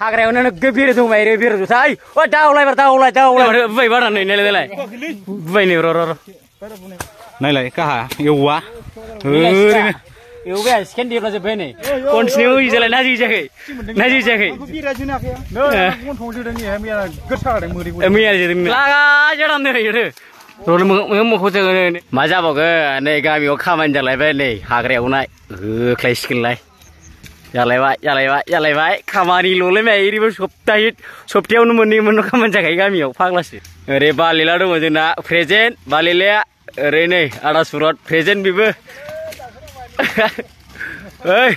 हाग्रायावनो नोगोद बेरे दंबाय रे बेरे जुथाय ओ दावलाय बुबाय बारनानै नायलाय बुबाय नै र नायलाय काहा एववा ओरैनो एवबाय स्केन देब्ला जोब्बाय नै कन्टिनिउ इजालाय नाजि जायाखै मैया जोदों लागा जड़ाम नै रल मोखौ जोङो मा जाबावगोन नै गामियाव खामानि जालायबाय नै हाग्रायावनाय होख्लायसिगोनलाय जालायबाय खामानिल'लाय माइरिबो सप्तायावनो मोननै खामानि जाखायो गामियाव फाग्लासो ओरै बालिला दङ जोंना प्रेजेन्ट बालिलाया ओरै नै आदा सुरत प्रेजेन्ट बेबो ओइ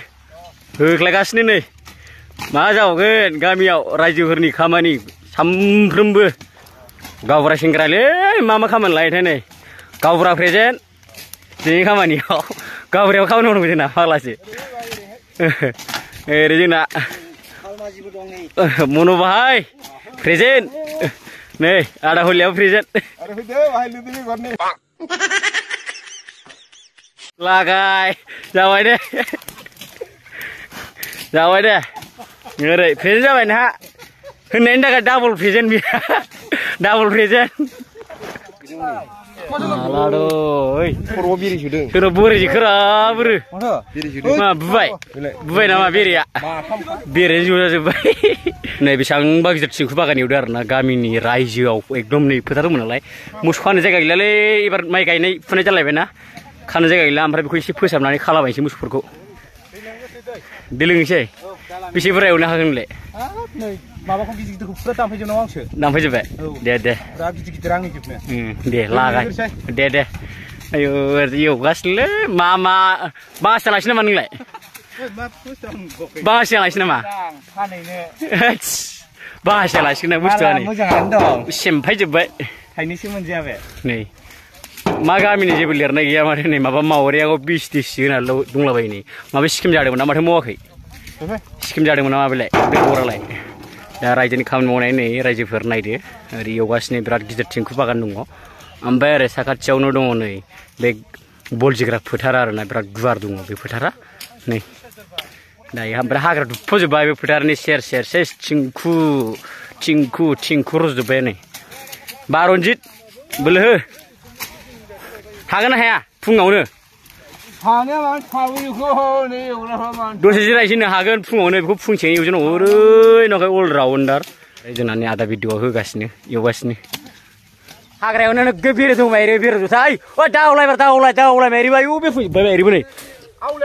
होख्लायगासिनो नै मा जाबावगोन गामियाव रायजोफोरनि खामानि सामफ्रोमबो गावबुरा सेंग्रालै मा खामानि लायोथाय नै गावबुरा प्रेजेन्ट दिनै खामानियाव गावबुरायाव खामानि मावनांगौ जोंना फाग्लासो ओरै जोंना मनु बाहाय प्रेजेन्ट नै आदा हलियाबो प्रेजेन्ट लागाय जाबाय दे ओरै प्रेजेन्ट जाबाय नोंहा होननायनि थाखाय डाबल प्रेजेन्ट बियो डाबल प्रेजेन्ट आलादोय खर'आव बेरे सोदों सोरनाव बोरैसो खोराबोरो मा बुबाय नामा बेरेया बेरेजों ज' जाजोब्बाय नै बेसेबांबा गिदिर थिंखु बागान एवदों आरो ना गामिनि रायजोआव एकदम नै फोथार दंमोन नालाय मोसौ खानो जायगा गैलालै एबार माइ गायनाय फुनाय जालायबाय ना खानो जायगा गैला ओमफ्राय बेखौ एसे फोसाबनानै खालाबायनोसै मोसौफोरखौ दै लोंनोसै बेसे बुरजा एवनो हागोन नोंलाय माबाखौ गिदिरखौ फुरा दानफैजोब्बाय दे फुरा गिदिर आंनि जोबनो दे लागाय दे आयौ एवगासिनोलै मा बासा लायसै नामा नोंलाय बासा लायसै नामा बासा लायसिगोन ना बुस्थुआ नै मोजाङानो दं सेमफायजोब्बाय थाइनैसो मोनजायाबे नै मा गामिनि जेबो लिरनाय गैया माथो नै माबा मावरियाखौ बिस होना दंलाबायो नै माबा स्किम जादोंमोन ना माथो मावाखै स्किम जादोंमोन नामा बेलाय बे खबरालाय दा रायजोनि खामानि मावनाय नै रायजोफोर नायदो ओरै एवगासिनो बिराद गिदिर थिंखु बागान दङ ओमफ्राय ओरै साखाथियावनो दङ नै बे बल जोग्रा फोथार आरोना बिराद गुवार दङ बे फोथारा नै दायो ओमफ्राय हाग्रा दुबफ'जोब्बाय बे फोथारनि सेर सेस थिंखु रज'जोब्बाय नै बारनजित बोलो हो हागोन ना हाया फुङावनो दसे जिरायसैनो हागोन फुङावनो बेखौ फुंसेनो एवजोबनांगौ ओरैनोखाय अल राउन्डार जोंना नै आदा भिडिअ होगासिनो एवगासिनो हाग्रायावनो नोगोद बेरे दंबाय रे बेरे जुथाय ओ दावलाय माइरिबो आयौ बेरफुंजोब्बाय माइरिबो नै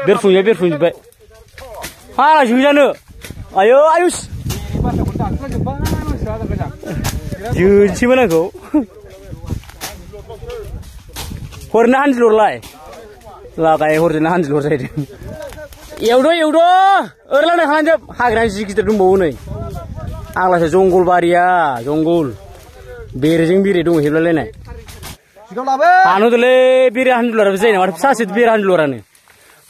बेरफुंजोब्बाय हाला जोजानो आयौ आयुस जोनोसैमोन आंखौ हरनो हानजिलरलाय लागाय हरजोंनो हानजिलर जाहैदों एवदो ओरैनो खालामजोब हाग्रानि जि गिदिर दंबावो नै आग्लासो जंगलबारिया जंगल बेरेजों बेरे दं हेबलायलायनाय हानहरदोलै बेरे हानजिलराबो जायो ना माथो फिसासो बेरे हानजिलरानो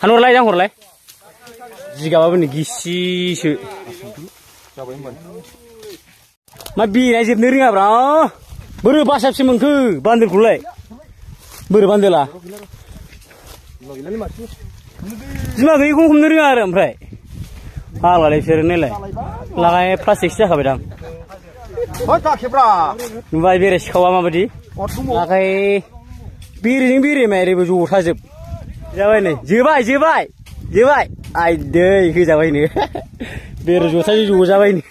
हानहरलाय जांहरलाय जिगाबाबो नै गिसिसो मा बेराया जोबनो रोङाब्रा बोरो बासाबसो मोनखो बान्दोलखौलाय बोरो बान्दोला बिमा गैयिखौ हमनो रोङा आरो ओमफ्राय फाग्लालै बिसोरो नायलाय लागाय प्लास्टिकसो जाखाबाय दां नुबाय बेरे सिखावा माबायदि लागाय बेरेजों बेरे माइरिबो जथाजोब जाबाय नै जोबाय आयदै होजाबायनो बेरे जथाजों जजाबाय नै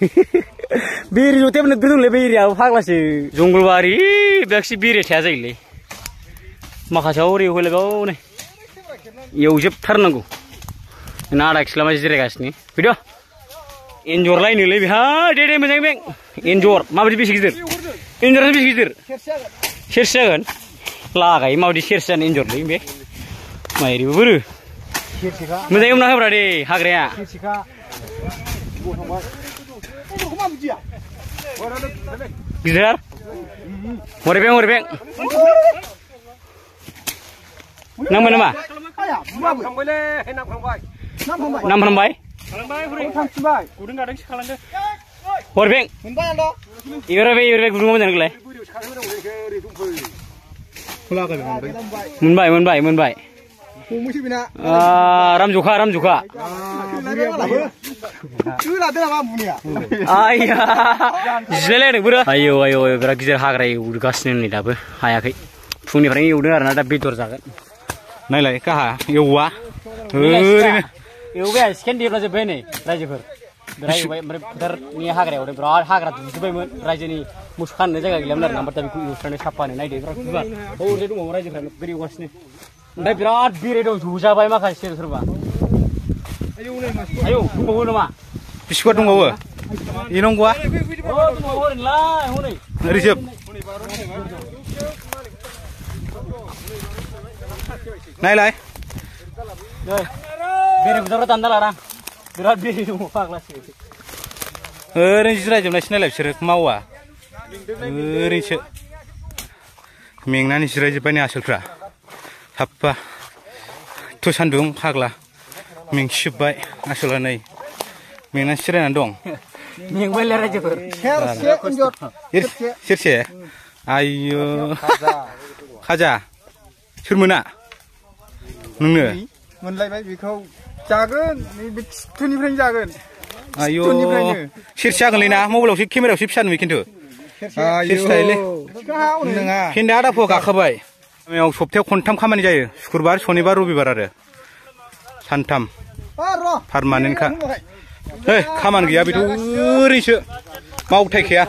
बेरे जथायाबो नोगोद दंलै बेरेयाबो फाग्लासो जंगलबारि बेयावसो बेरे थाया जायोलै माखासेयाव ओरै हलायबाव नै एवजोबथारनांगौ ना आदा खिला मासे जिरायगासिनो फैद' एन्जर लायनोलै बेहा दे मोजां बें एन्जर माबायदि बेसे गिदिर एन्जरानो बेसे गिदिर सेरसे जागोन लागाय माबायदि सेरसे जानो एन्जरलै बे माइरिबो बोरो मोजाङै एवना होब्रा दे हाग्राया गिदिर हरैबें नामबाय नामा नामफ्रांबाय हरबें एरबाय गुदुङाव मोजां नोंलाय मोनबाय रामजखा आया जिरायलायदों बोरो आयौ आयौ बिराद गिदिर हाग्रा एवगासिनो नै दाबो हायाखै फुंनिफ्रायनो एवदों आरोना दा बेदर जागोन नायलाय काहा एववा ओरैनो एवबाय सेकेन्ड देब्ला जोब्बाय नै रायजोफोर बिराद एवबाय ओमफ्राय फोथारनि हाग्रायाव बिराद हाग्रा दुजोब्बायमोन रायजोनि मोसौ खानो जायगा गैयामोन आरोना ओमफ्राय दा बेखौ एवस्रांनो साफानो नायदो बिराद गुवार ओरैजाय दङ रायजोफ्रा नोगोर एवगासिनो ओमफ्राय बिराद बेरे दं जजाबाय माखासे सोरबा आयौ दंबावो नामा बिसिबां दंबावो इनांगौआ दंबावो ओरैनोलाय हनै ओरै जोब नायलाय बेरे बुजारग्रा दान्दा लादां बिराद बेरे दङ फाग्लासो ओरैनो जिरायजोबनायसो नायलाय बिसोरो मावा ओरैनोसो मेंनानै जिरायजोब्बाय नै आसोलफ्रा साफा थ' सान्दुं फाग्ला मेंसिजोब्बाय आसोला नै मेंनानै जिरायनानै दं मेंबायलै रायजोफोर सेरसे आयौ खाजा सोर मोना नोंनो मोनलायबाय बेखौ जागोन नैबे खिथुनिफ्रायनो जागोन आयौ सेरसे जागोनलै ना मबाइलावसो केमेरायावसो फिसा नुयो खिन्थु सेरसे थायोलै नङा फेन्दा आदा फुवा गाखोबाय गामियाव सप्तायाव खनथाम खामानि जायो शुक्रबार शनिबार रबिबार आरो सानथाम पारमानेन्टखा हे खामानि गैया बेथ' ओरैनोसो मावथायखाया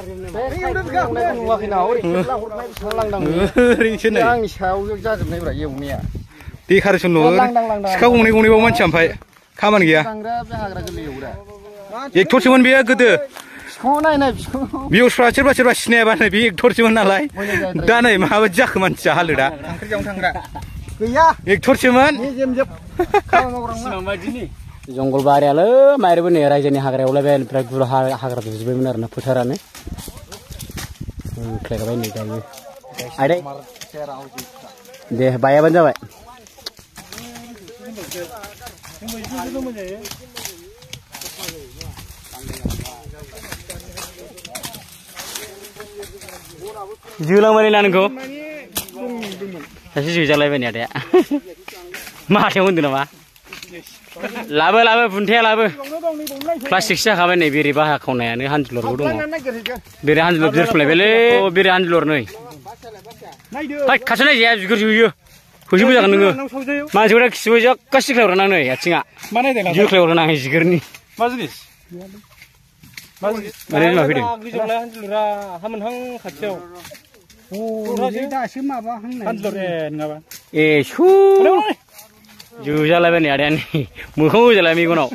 ओरैनोसो नै आंनि सायाव जाजोबनायब्रा एवनाया बेखारसो न'आव सिखा गंनै गंनैबाव मानसिया ओमफ्राय खामानि गैया एक्टरसोमोन बेयो गोदो भिउसफ्रा सोरबा सोरबा सिनायाबानो बे एक्टरसोमोन नालाय दा नै माबायदि जाखो मानसिया हालोदा गैया एक्टरसोमोन जंगलबारियालै माइरबो नै रायजोनि हाग्रायावलाय बिराद गुरा हाग्रा दुजोब्बायमोन आरोना फोथारानो खेलायबाय नै दायो आदै दे बायाबानो जाबाय जोलांबाय ना नोंखौ सासे जोजालायबाय नै आदाया माथायाव होनदों नामा लाबो लाबो बुन्थाया लाबो प्लास्टिकसो जाखाबाय नै बेरे बाहा खावनायानो हानजुलरबो दङ बेरे हानजुलर बिरफुंलायबायलै बेरे हानजुलर नै खाथियाव नायजाया बिगुर जोयो होसोबो जागोन नोङो मानसिफोरा खिबो जक्का सिख्लायहरना नै आथिङा जोख्लायहरना जिगोरनि मा जिनिस माने बिमा फैदों हानजुलरा हामोनहां खाथियाव दासो माबा हानजुलर नङाबा ए सु जोजालायबाय नै आदाया नै मोखां होजालाय मेगनाव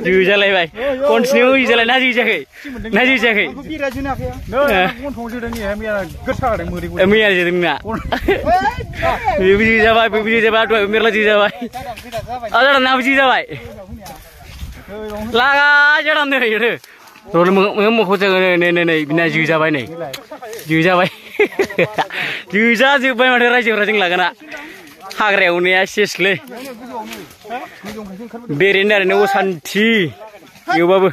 जोजालायबाय कन्टिनिउ होजालाय ना जोजायाखै ना जोजायाखै मैया जोदों नोंना बेबो जोजाबाय बेबो जोजाबाय दहाय मेरला जोजाबाय आजारा नाबो जोजाबाय लागा जाना नै रल मोखां जोङो नै नै नै बिना जोजाबाय नै जोजाबाय जोजाजोब्बाय माथो रायजोफोरा जों लागोना हाग्रा एवनाया सेसलै बेरेनि ओरैनो असान्थि एवबाबो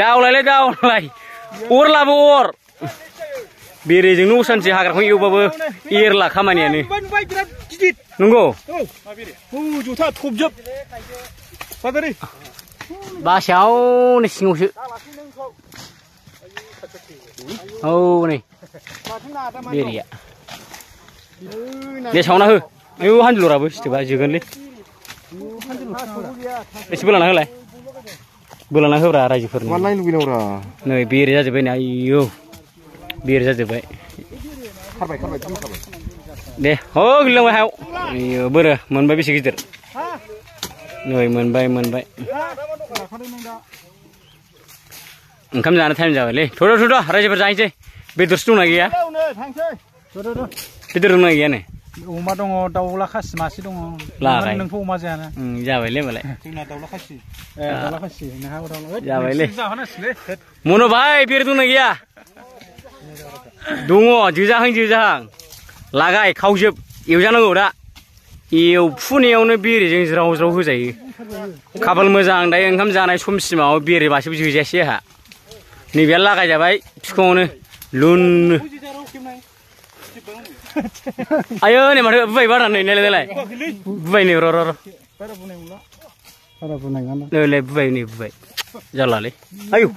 दावलायलै दावलाय अर लाबो अर बेरेजोंनो असान्थि हाग्राखौ एवबाबो एरला खामानियानो नंगौ बासायाव नै सिङावसो औ नै बेरेया दे सावना हो आयौ हानजुलराबो सिथोबा जोगोनलै एसे बोलाना होलाय बोलाना होब्रा रायजोफोरनो नै बेरे जाजोब्बाय नै आयौ बेरे जाजोब्बाय दे हो गोलैलांबाय हायाव आयौ बोरो मोनबाय बेसे गिदिर नै मोनबाय मोनबाय ओंखाम जानो टाइम जाबायलै थ'द' थ'द' रायजोफोर जाहैसै बेदरसो दंना गैया बेदर दंना गैया नै अमा दङ दाउला खासि मासे दङ लागाय नोंथ' अमा जायाना जाबायलै होमबालाय जोंना दाउला खासि दाउला खासि नोंहा जाबायलै मनु भाई बेरे दंना गैया दङ जोजाहां जोजाहां लागाय खावजोब एवजानांगौ दा एवफुनायावनो बेरेजों ज्राव ज्राव होजायो खाफाल मोजां दायो ओंखाम जानाय समसिमाव बेरे मासेबो जोजायासै आंहा नैबेया लागायजाबाय बिखुङावनो लुननो आयो नै माथो बुबाय बारा नै नायलाय बुबाय नै र' नै बुबाय नै बुबाय जालालै आयौ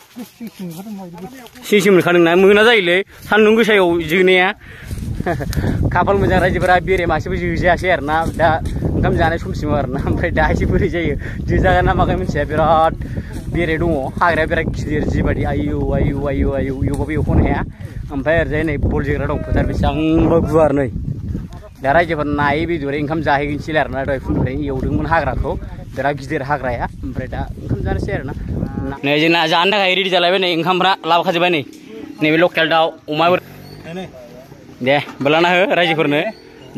सिं मोनखादोंना मोना जायोलै सान्दुं गोसायाव जोनाया खाफाल मोजां रायजोफोरा बेरे मासेबो जोजायासै आरोना दा ओंखाम जानाय समसिम आरोना ओमफ्राय दा एसे बोरै जायो जोजागोन ना मागोन मिथिया बिराद बेरे दङ हाग्राया बिराद गिदिर जिबायदि आयौ आयौ आयौ आयौ एवबाबो एवख'नो हाया ओमफ्राय ओरैजाय नै बल जोग्रा दं फोथार बेसेबांबा गुवार नै दा रायजोफोर नायै बेदरै ओंखाम जाहैगोनसैलाय आरोना दहाय फुंनिफ्रायनो एवदोंमोन हाग्राखौ बिराद गिदिर हाग्राया ओमफ्राय दा ओंखाम जानोसै आरोना नै जोंना जानो थाखाय रेडि जालायबाय नै ओंखामफ्रा लाबोखाजोब्बाय नै नैबे लकेल दाउ अमा दे बोलाना हो रायजोफोरनो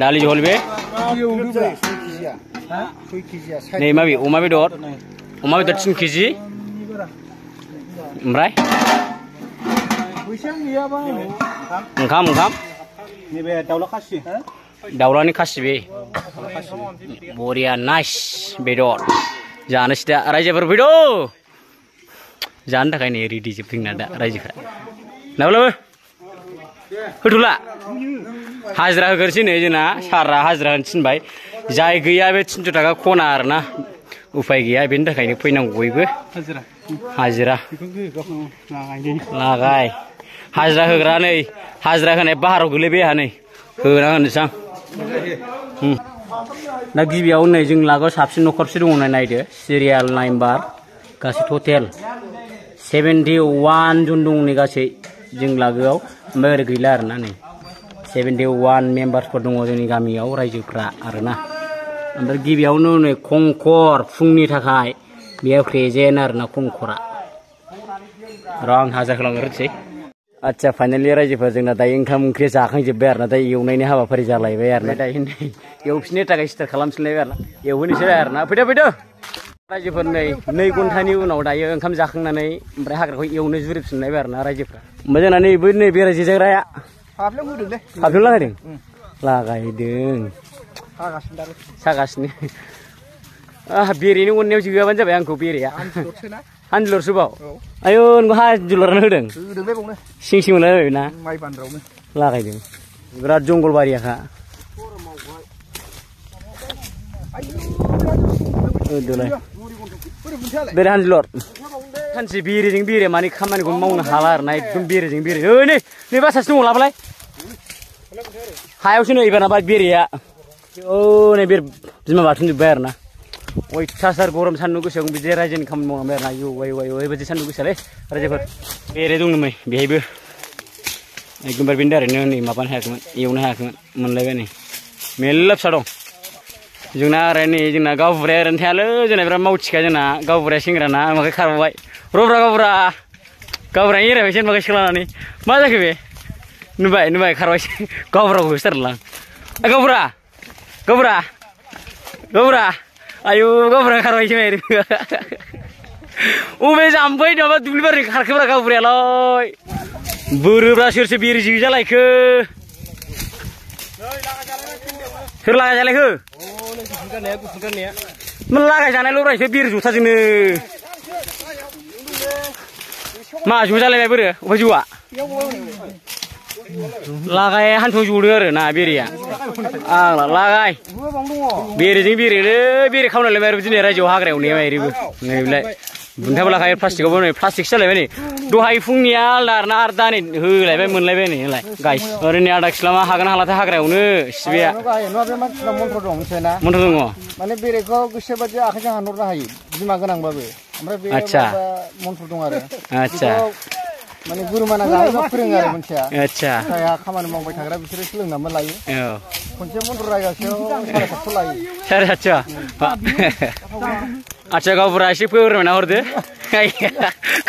दालि जहल बे नै माबे अमा बेदर 3 केजि ओमफ्राय ओंखाम नैबे दाउला खासि दाउलानि खासि बे बरिया नाइस बेदर जानोसै दा रायजोफोर फैद' जानो थाखाय नै रेडि जोब जोंना दा रायजोफ्रा नाब्लाबो होथ'ला हाजिरा होग्रोसै नै जोंना सारा हाजिरा होनो थिनबाय जाय गैया बे 300 थाखा खना आरोना उफाय गैया बेनि थाखायनो फैनांगौ बयबो हाजिरा लागाय हाजिरा होग्रा नै हाजिरा होनाय बाहाराव गोलैबाय आंहा नै होना होनोसै आं दा गिबियाव नै जों लागोआव साबसिन न'खरसे दङ नायदो सिरियाल नाम्बार गासै टटेल 71 जन दं नै गासै जों लागोआव ओमफ्राय ओरै गैला आरोना नै 71 मेम्बार्सफोर दङ जोंनि गामियाव रायजोफ्रा आरोना ओमफ्राय गिबियावनो नै खंखर फुंनि थाखाय बेयाव प्रेजेन्ट आरोना खंखरा र' आं हाजार होलांग्रोसै आच्छा फाइनालि रायजोफोर जोंना दायो ओंखाम ओंख्रि जाखांजोब्बाय आरोना दायो एवनायनि हाबाफारि जालायबाय आरोना दायो नै एवफिननो थाखाय स्टार्ट खालामफिनलायबाय आरोना एवहोनोसै आरोना फैदो रायजोफोर नै 2 घन्टानि उनाव दायो ओंखाम जाखांनानै ओमफ्राय हाग्राखौ एवनो जुरिफिनलायबाय आरोना रायजोफ्रा ओमफ्राय जोंना नैबो नै बेराय जेजाग्राया हाबलेव लागायदों लागायदों सागासिनो बेरेनि अननायाव जोगाबानो जाबाय आंखौ बेरेया हानजुलरसोबाव आयौ नोंखौ हानजुलरानो होदों सिं मोनलायबाय ना लागायदों बिराद जंगल बारियाखा बेरे हानजुलर सानसे बेरेजों बेरे माने खामानिखौनो मावनो हाला आरोना एकदम बेरेजों बेरे नै बासासो दङ लाबोलाय हायावसो नै एबारना बेरेया नै बेरे बिमा बाथुमजोब्बाय आरोना अयथासार गरम सान्दुं गोसायाव बिदि रायजोनि खामानि मावलांबाय आरोना आयौ आयौ आयौ ओरैबायदि सान्दुं गोसालै रायजोफोर बेरे दं नै बेहायबो एकदमबारे बेनि दारैनो नै माबानो हायाखैमोन एवनो हायाखैमोन मोनलायबाय नै मेल्ला फिसा दं जोंना आरो नै जोंना गावबुराया ओरैनो थायालै जोंना बिराद मावथिखा जोंना गावबुराया सेंग्राना माखाय खारबाय रब्रा गावबुराया एरायबायसो माखाय सोलानानै मा जाखो बे नुबाय खारबायसो गावबुराखौ होसोथारलां गावबुरा आयु गावबुरा खारबायसो अबे जाम्फै माबा दुब्लि बारि खारखोब्रा गावबुरायालाय बोरोब्रा सोरसो बेरे जोजालायखो सोर लागाय जालायखो मा लागाय जानायल' रायसो बेरे जथाजोंनो मा जजालायबाय बोरो अबे जौआ लागाय हान्थुआव जदों आरो ना बेरेया आं लागाय बेरेजों बेरेलै बेरे खावनायलाय मारै दिनै रायजोआव हाग्रायाव नेबाय ओरैबो नैलाय बुन्थाबो लाखायो प्लास्टिकआवबो नै प्लास्टिक जालायबाय नै दहाय फुंनिया आलदा आरोना आरो दा नै होलायबाय मोनलायबाय नै होलाय गाइस ओरैनो आदा खिलामा हागोन हालाथाय हाग्रायावनो सिबिया मन्थ्र दं माने बेरेखौ गोसो बायदि आखाइजों हानहरनो हायो बिमा गोनांबाबो ओमफ्राय बे मन्थ्र दं आरो आच्छा माने गुरुमाना जाहोबा फोरोङो आरो मोनसेया आच्छा जायहा खामानि मावबाय थाग्रा बिसोरो सोलोंनानै लायो खनसे मन्थ्र रायगासेयाव 750 लायो 750 आच्छा गावबुरा एसे फोरमायना हरदो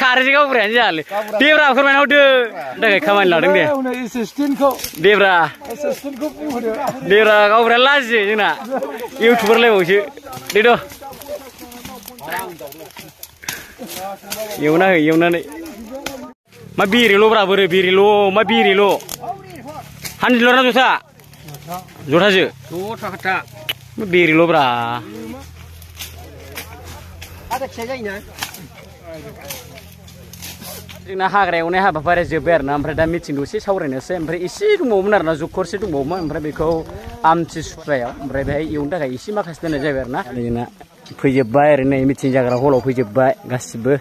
खारोसो गावबुरायानो जायालै देब्रा फोरमायना हरदो थाखाय खामानि लादों दे देब्रा गावबुराया लाजियो जोंना इउटुबार लायबावसो देद' एवनानै मा बेरेल' बोरै बेरेल' मा बेरेल' हानजुलर ना जथासो बेरेल' जोंना हाग्रा एवनाय हाबाफारिया जोब्बाय आरोना ओमफ्राय दा मिटिं दसे सावरायनोसै ओमफ्राय एसे दंबावोमोन आरोना जखरसे दंबावोमोन ओमफ्राय बेखौ आमथिसुवायाव ओमफ्राय बेहाय एवनो थाखाय एसे माखासे दोननाय जाबाय आरोना जोंना फैजोब्बाय ओरैनो मिटिं जाग्रा हलाव फैजोब्बाय गासिबो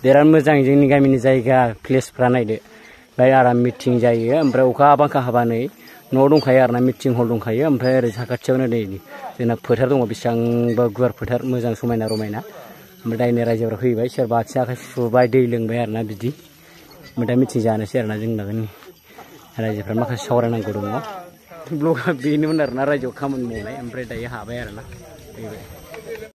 बिराद मोजां जोंनि गामिनि जायगा प्लेसफ्रा नायदो बाय आराम मिटिं जायो ओमफ्राय अखा बांखा हाबा नै न'आव दंखायो आरोना मिटिं हल दंखायो ओमफ्राय ओरै साखाथियावनो नै जोंना फोथार दङ बेसेबांबा गुवार फोथार मोजां समायना रमायना ओमफ्राय दायनि रायजोफ्रा फैबाय सोरबा आथिं आखाइ सुबाय दै लोंबाय आरोना बिदि ओमफ्राय दा मिटिं जानोसै आरोना जोंनि रायजोफ्रा माखासे सावरायनांगौ दङ ब्लगा बेनोमोन आरोना रायजोआव खामानि मावनाय ओमफ्राय दायो हाबाय आरोना फैबाय